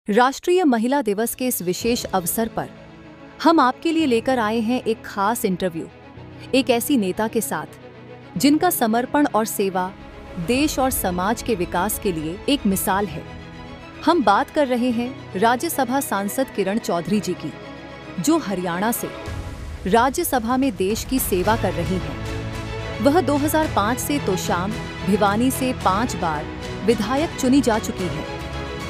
राष्ट्रीय महिला दिवस के इस विशेष अवसर पर हम आपके लिए लेकर आए हैं एक खास इंटरव्यू एक ऐसी नेता के साथ जिनका समर्पण और सेवा देश और समाज के विकास के लिए एक मिसाल है। हम बात कर रहे हैं राज्यसभा सांसद किरण चौधरी जी की, जो हरियाणा से राज्यसभा में देश की सेवा कर रही हैं। वह 2005 से तोशाम भिवानी से 5 बार विधायक चुनी जा चुकी हैं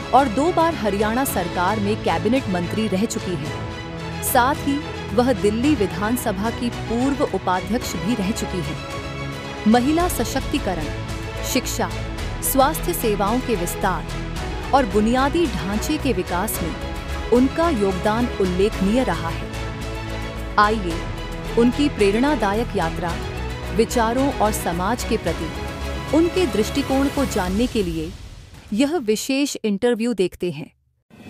और 2 बार हरियाणा सरकार में कैबिनेट मंत्री रह चुकी हैं। साथ ही वह दिल्ली विधानसभा की पूर्व उपाध्यक्ष भी रह चुकी हैं। महिला सशक्तिकरण, शिक्षा, स्वास्थ्य सेवाओं के विस्तार और बुनियादी ढांचे के विकास में उनका योगदान उल्लेखनीय रहा है। आइए उनकी प्रेरणादायक यात्रा, विचारों और समाज के प्रति उनके दृष्टिकोण को जानने के लिए यह विशेष इंटरव्यू देखते हैं।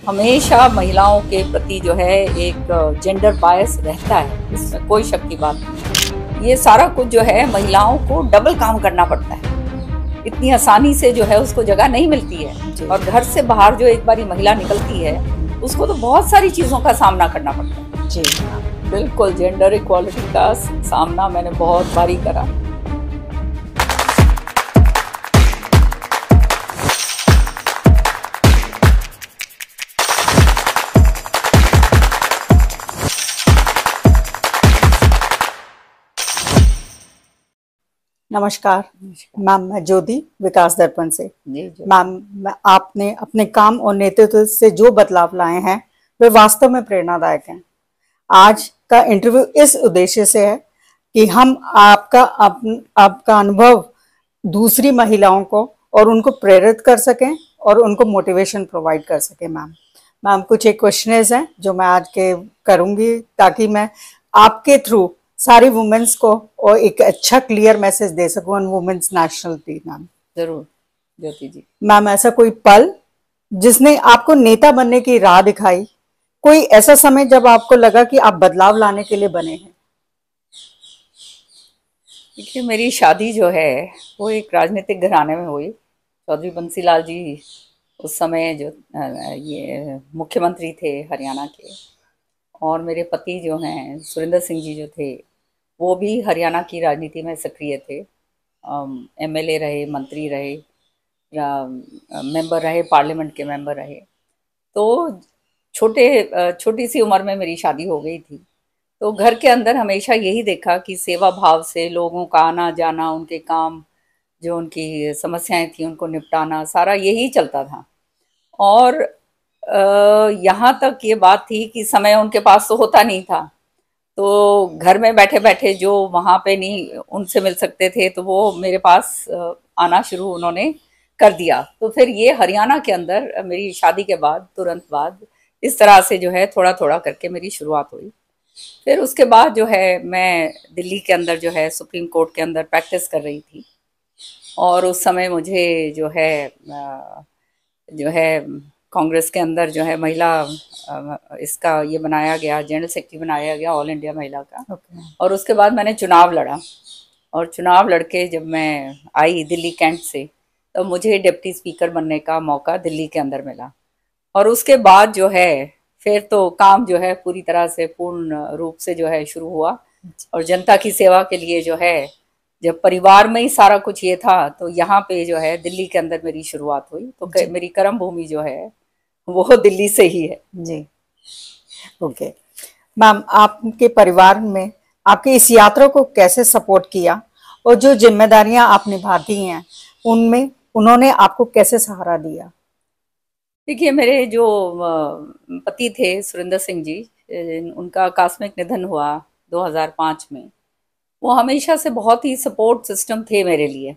हमेशा महिलाओं के प्रति जो है एक जेंडर बायस रहता है, इसमें कोई शक की बात नहीं। ये सारा कुछ जो है महिलाओं को डबल काम करना पड़ता है, इतनी आसानी से जो है उसको जगह नहीं मिलती है। और घर से बाहर जो एक बारी महिला निकलती है उसको तो बहुत सारी चीज़ों का सामना करना पड़ता है। जी बिल्कुल, जेंडर इक्वालिटी का सामना मैंने बहुत बारी करा। नमस्कार मैम, मैं ज्योति विकास दर्पण से। मैम, आपने अपने काम और नेतृत्व से जो बदलाव लाए हैं वे वास्तव में प्रेरणादायक हैं। आज का इंटरव्यू इस उद्देश्य से है कि हम आपका अनुभव दूसरी महिलाओं को और उनको प्रेरित कर सकें और उनको मोटिवेशन प्रोवाइड कर सकें। मैम कुछ एक क्वेश्चंस हैं जो मैं आज के करूंगी ताकि मैं आपके थ्रू सारी वुमेन्स को और एक अच्छा क्लियर मैसेज दे सकूं on women's national day. Ma'am जरूर ज्योति जी। मैम, ऐसा कोई पल जिसने आपको नेता बनने की राह दिखाई, कोई ऐसा समय जब आपको लगा कि आप बदलाव लाने के लिए बने हैं? देखिए, मेरी शादी जो है वो एक राजनीतिक घराने में हुई। चौधरी बंसीलाल जी उस समय जो ये मुख्यमंत्री थे हरियाणा के, और मेरे पति जो हैं सुरेंद्र सिंह जी जो थे वो भी हरियाणा की राजनीति में सक्रिय थे। एमएलए रहे, मंत्री रहे या मेंबर रहे, पार्लियामेंट के मेंबर रहे। तो छोटी सी उम्र में मेरी शादी हो गई थी। तो घर के अंदर हमेशा यही देखा कि सेवा भाव से लोगों का आना जाना, उनके काम, जो उनकी समस्याएं थी उनको निपटाना, सारा यही चलता था। और यहाँ तक ये बात थी कि समय उनके पास तो होता नहीं था, तो घर में बैठे बैठे जो वहाँ पे नहीं उनसे मिल सकते थे तो वो मेरे पास आना शुरू उन्होंने कर दिया। तो फिर ये हरियाणा के अंदर मेरी शादी के बाद तुरंत बाद इस तरह से जो है थोड़ा थोड़ा करके मेरी शुरुआत हुई। फिर उसके बाद जो है मैं दिल्ली के अंदर जो है सुप्रीम कोर्ट के अंदर प्रैक्टिस कर रही थी, और उस समय मुझे जो है कांग्रेस के अंदर जो है महिला इसका ये बनाया गया, जनरल सेक्रेटरी बनाया गया ऑल इंडिया महिला का। और उसके बाद मैंने चुनाव लड़ा, और चुनाव लड़के जब मैं आई दिल्ली कैंट से, तो मुझे डिप्टी स्पीकर बनने का मौका दिल्ली के अंदर मिला। और उसके बाद जो है फिर तो काम जो है पूरी तरह से पूर्ण रूप से जो है शुरू हुआ, और जनता की सेवा के लिए जो है जब परिवार में ही सारा कुछ ये था, तो यहाँ पे जो है दिल्ली के अंदर मेरी शुरुआत हुई। तो मेरी कर्म भूमि जो है वो दिल्ली से ही है। जी ओके मैम, आपके परिवार में आपकी इस यात्रा को कैसे सपोर्ट किया, और जो जिम्मेदारियां आप निभाती हैं उनमें उन्होंने आपको कैसे सहारा दिया? देखिए, मेरे जो पति थे सुरेंद्र सिंह जी, उनका आकस्मिक निधन हुआ 2005 में। वो हमेशा से बहुत ही सपोर्ट सिस्टम थे मेरे लिए,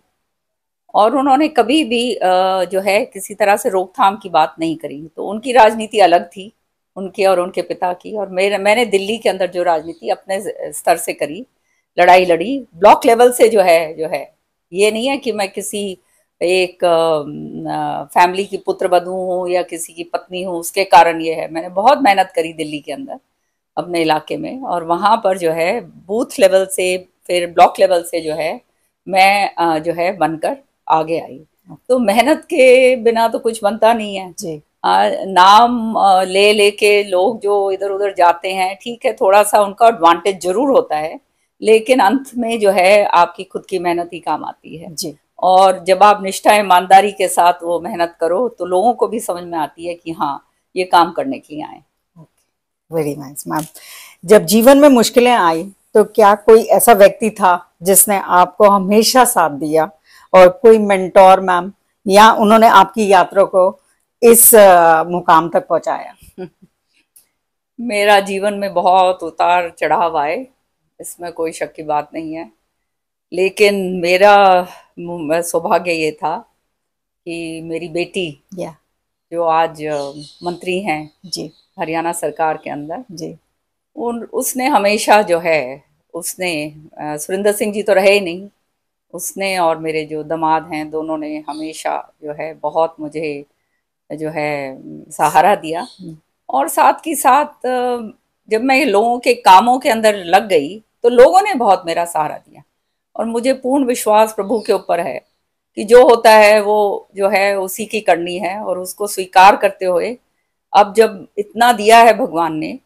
और उन्होंने कभी भी जो है किसी तरह से रोकथाम की बात नहीं करी। तो उनकी राजनीति अलग थी, उनके और उनके पिता की, और मैंने दिल्ली के अंदर जो राजनीति अपने स्तर से करी, लड़ाई लड़ी ब्लॉक लेवल से जो है ये नहीं है कि मैं किसी एक फैमिली की पुत्र वधू हूँ या किसी की पत्नी हूँ, उसके कारण ये है। मैंने बहुत मेहनत करी दिल्ली के अंदर अपने इलाके में, और वहाँ पर जो है बूथ लेवल से फिर ब्लॉक लेवल से जो है मैं जो है बनकर आगे आई। तो मेहनत के बिना तो कुछ बनता नहीं है जी। नाम ले लेके लोग जो इधर उधर जाते हैं, ठीक है, थोड़ा सा उनका एडवांटेज जरूर होता है, लेकिन अंत में जो है आपकी खुद की मेहनत ही काम आती है जी। और जब आप निष्ठा ईमानदारी के साथ वो मेहनत करो तो लोगों को भी समझ में आती है कि हाँ, ये काम करने के लिए आए। Very nice ma'am. जब जीवन में मुश्किलें आई तो क्या कोई ऐसा व्यक्ति था जिसने आपको हमेशा साथ दिया, और कोई मेंटोर मैम, या उन्होंने आपकी यात्रा को इस मुकाम तक पहुंचाया? मेरा जीवन में बहुत उतार चढ़ाव आए, इसमें कोई शक की बात नहीं है, लेकिन मेरा सौभाग्य ये था कि मेरी बेटी जो आज मंत्री हैं जी हरियाणा सरकार के अंदर जी, उसने हमेशा जो है, उसने सुरिंदर सिंह जी तो रहे ही नहीं, उसने और मेरे जो दामाद हैं दोनों ने हमेशा जो है बहुत मुझे जो है सहारा दिया। और साथ की साथ जब मैं लोगों के कामों के अंदर लग गई तो लोगों ने बहुत मेरा सहारा दिया और मुझे पूर्ण विश्वास प्रभु के ऊपर है कि जो होता है वो जो है उसी की करनी है, और उसको स्वीकार करते हुए अब जब इतना दिया है भगवान ने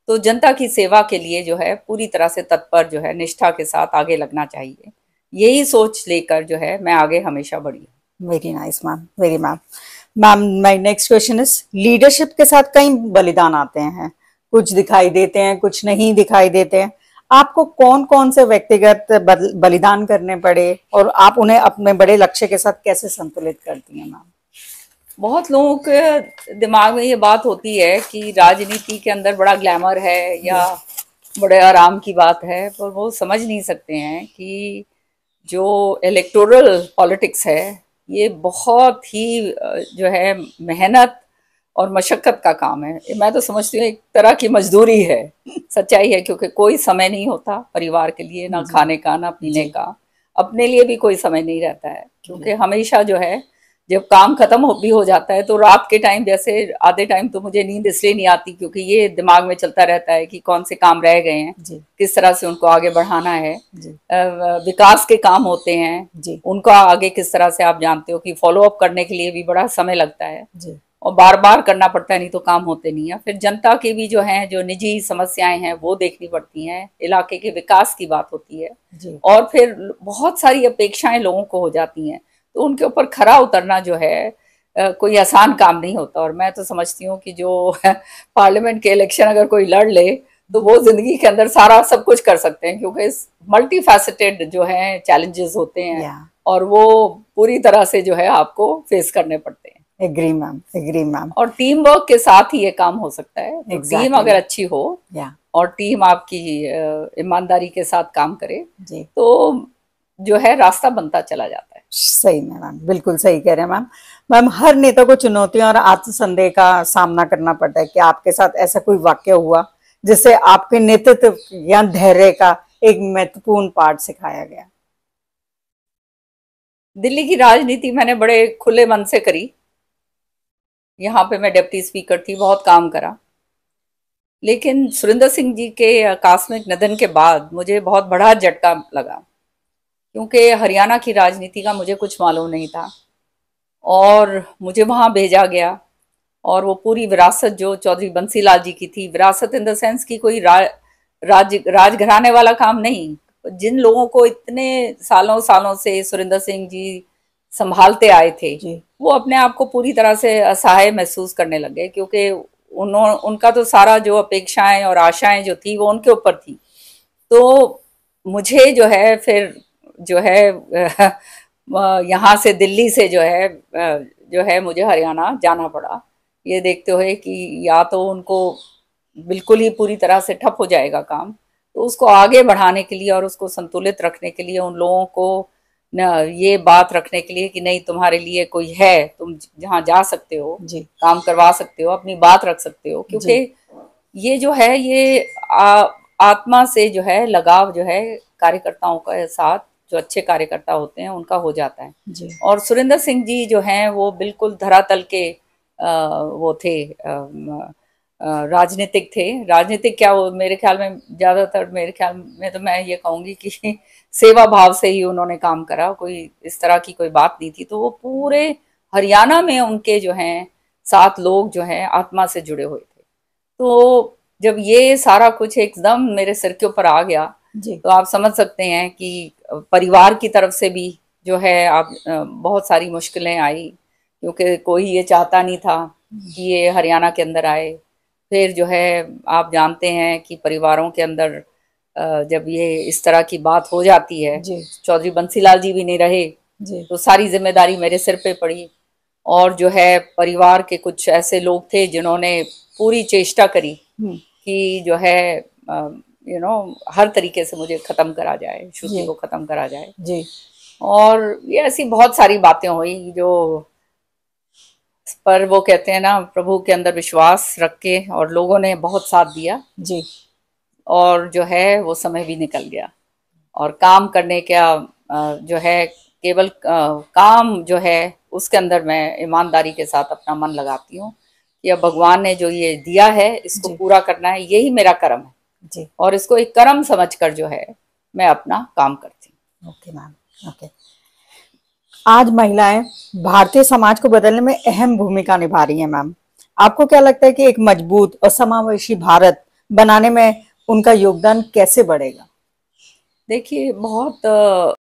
तो जनता की सेवा के लिए जो है पूरी तरह से तत्पर जो है निष्ठा के साथ आगे लगना चाहिए, यही सोच लेकर जो है मैं आगे हमेशा बढ़ी। Very nice ma'am, very ma'am. Ma'am, my next question is, leadership के साथ कई बलिदान आते हैं, कुछ दिखाई देते हैं, कुछ नहीं दिखाई देते हैं। आपको कौन कौन से व्यक्तिगत बलिदान करने पड़े और आप उन्हें अपने बड़े लक्ष्य के साथ कैसे संतुलित करती हैं मैम? बहुत लोगों के दिमाग में ये बात होती है कि राजनीति के अंदर बड़ा ग्लैमर है या बड़े आराम की बात है, पर वो समझ नहीं सकते हैं कि जो इलेक्टोरल पॉलिटिक्स है ये बहुत ही जो है मेहनत और मशक्कत का काम है। मैं तो समझती हूँ एक तरह की मजदूरी है, सच्चाई है, क्योंकि कोई समय नहीं होता परिवार के लिए, ना खाने का ना पीने का, अपने लिए भी कोई समय नहीं रहता है, क्योंकि हमेशा जो है जब काम खत्म भी हो जाता है तो रात के टाइम, जैसे आधे टाइम तो मुझे नींद इसलिए नहीं आती क्योंकि ये दिमाग में चलता रहता है कि कौन से काम रह गए हैं, किस तरह से उनको आगे बढ़ाना है, विकास के काम होते हैं उनका आगे किस तरह से, आप जानते हो कि फॉलो अप करने के लिए भी बड़ा समय लगता है और बार बार करना पड़ता है, नहीं तो काम होते नहीं है। फिर जनता की भी जो है जो निजी समस्याएं हैं वो देखनी पड़ती हैं, इलाके के विकास की बात होती है और फिर बहुत सारी अपेक्षाएं लोगों को हो जाती हैं, तो उनके ऊपर खरा उतरना जो है कोई आसान काम नहीं होता। और मैं तो समझती हूँ कि जो पार्लियामेंट के इलेक्शन अगर कोई लड़ ले तो वो जिंदगी के अंदर सारा सब कुछ कर सकते हैं, क्योंकि मल्टी फैसेटेड जो है चैलेंजेस होते हैं और वो पूरी तरह से जो है आपको फेस करने पड़ते हैं। Agree ma'am, agree ma'am. और टीम वर्क के साथ ही ये काम हो सकता है। टीम अगर अच्छी हो और टीम आपकी ईमानदारी के साथ काम करे तो जो है रास्ता बनता चला जाता है। सही में मैम, बिल्कुल सही कह रहे हैं मैम। मैम, हर नेता को चुनौतियों और आत्मसंदेह का सामना करना पड़ता है। क्या आपके साथ ऐसा कोई वाक्य हुआ जिससे आपके नेतृत्व या धैर्य का एक महत्वपूर्ण पार्ट सिखाया गया? दिल्ली की राजनीति मैंने बड़े खुले मन से करी। यहाँ पे मैं डिप्टी स्पीकर थी, बहुत काम करा, लेकिन सुरिंदर सिंह जी के आकस्मिक निधन के बाद मुझे बहुत बड़ा झटका लगा, क्योंकि हरियाणा की राजनीति का मुझे कुछ मालूम नहीं था और मुझे वहाँ भेजा गया और वो पूरी विरासत जो चौधरी बंसीलाल जी की थी, विरासत इन द सेंस की कोई राजघराने वाला काम नहीं, जिन लोगों को इतने सालों सालों से सुरिंदर सिंह जी संभालते आए थे वो अपने आप को पूरी तरह से असहाय महसूस करने लगे, क्योंकि उनका तो सारा जो अपेक्षाएं और आशाएं जो थी वो उनके ऊपर थी। तो मुझे जो है फिर जो है यहाँ से दिल्ली से जो है मुझे हरियाणा जाना पड़ा, ये देखते हुए कि या तो उनको बिल्कुल ही पूरी तरह से ठप हो जाएगा काम, तो उसको आगे बढ़ाने के लिए और उसको संतुलित रखने के लिए, उन लोगों को न ये बात रखने के लिए कि नहीं तुम्हारे लिए कोई है, तुम जहाँ जा सकते हो, काम करवा सकते हो, अपनी बात रख सकते हो, क्योंकि ये जो है ये आत्मा से जो है लगाव जो है कार्यकर्ताओं के साथ, जो अच्छे कार्यकर्ता होते हैं उनका हो जाता है। और सुरिंदर सिंह जी जो हैं वो बिल्कुल धरातल के वो थे, राजनीतिक थे। राजनीतिक क्या, वो मेरे ख्याल में ज्यादातर, मेरे ख्याल में तो मैं ये कहूँगी कि सेवा भाव से ही उन्होंने काम करा, कोई इस तरह की कोई बात नहीं थी। तो वो पूरे हरियाणा में उनके जो हैं 7 लोग जो हैं आत्मा से जुड़े हुए थे। तो जब ये सारा कुछ एकदम मेरे सिर के ऊपर आ गया तो आप समझ सकते हैं कि परिवार की तरफ से भी जो है आप बहुत सारी मुश्किलें आई, क्योंकि कोई ये चाहता नहीं था कि ये हरियाणा के अंदर आए। फिर जो है आप जानते हैं कि परिवारों के अंदर जब ये इस तरह की बात हो जाती है, चौधरी बंसीलाल जी भी नहीं रहे तो सारी जिम्मेदारी मेरे सिर पे पड़ी। और जो है परिवार के कुछ ऐसे लोग थे जिन्होंने पूरी चेष्टा करी कि जो है हर तरीके से मुझे खत्म करा जाए, श्रुति को खत्म करा जाए जी। और ये ऐसी बहुत सारी बातें हुई जो पर वो कहते हैं ना, प्रभु के अंदर विश्वास रख के और लोगों ने बहुत साथ दिया जी। और जो है वो समय भी निकल गया और काम करने का जो है केवल काम जो है उसके अंदर मैं ईमानदारी के साथ अपना मन लगाती हूँ कि अब भगवान ने जो ये दिया है इसको पूरा करना है, यही मेरा कर्म है जी। और इसको एक कर्म समझकर जो है मैं अपना काम करती हूँ। Okay ma'am, okay. आज महिलाएं भारतीय समाज को बदलने में अहम भूमिका निभा रही हैं मैम। आपको क्या लगता है कि एक मजबूत और समावेशी भारत बनाने में उनका योगदान कैसे बढ़ेगा? देखिए बहुत